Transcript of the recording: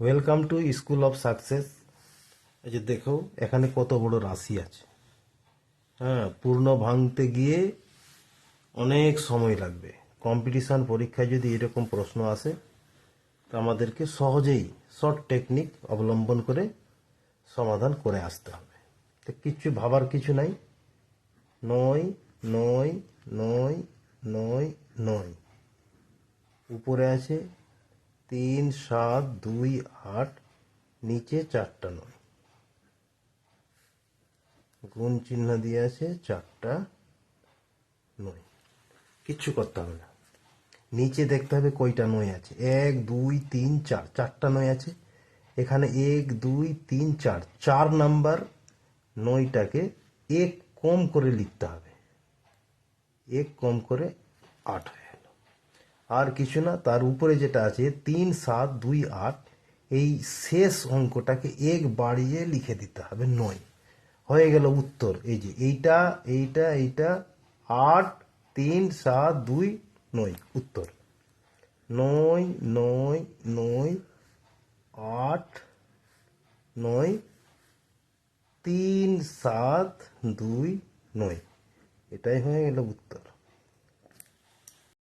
Welcome to school of success. এই যে দেখো এখানে কত বড় রাশি আছে। হ্যাঁ, পূর্ণ ভাঙতে গিয়ে অনেক সময় লাগবে। কম্পিটিশন পরীক্ষায় যদি এরকম প্রশ্ন আসে তো আমাদেরকে সহজেই শর্ট টেকনিক অবলম্বন করে সমাধান করে আসতে হবে। তো কিচ্ছু ভাবার কিছু নাই। 9 9 9 9 9 উপরে আছে 3 7 2 8, নিচে 4টা 9, গুণ চিহ্ন দিয়ে আছে 4টা 9। কিচ্ছু করতে হবে না। নিচে দেখতে হবে কয়টা 9 আছে। 1 2 3 4, 4টা 9 আছে। এখানে 1 2 3 4, 4 নাম্বার 9টাকে এক কম করে লিখতে হবে। এক কম করে 8 হয়ে গেল। আর কিছু না, তার উপরে যেটা আছে 3 7 2 8, এই শেষ অঙ্কটাকে এক বাড়িয়ে লিখে দিতে হবে 9। হয়ে গেল উত্তর। এই যে এইটা এইটা এইটা 8 3 7 2 9 উত্তর। 9 9 9 8 9 3 7 2 9, এটাই হয়ে গেল উত্তর।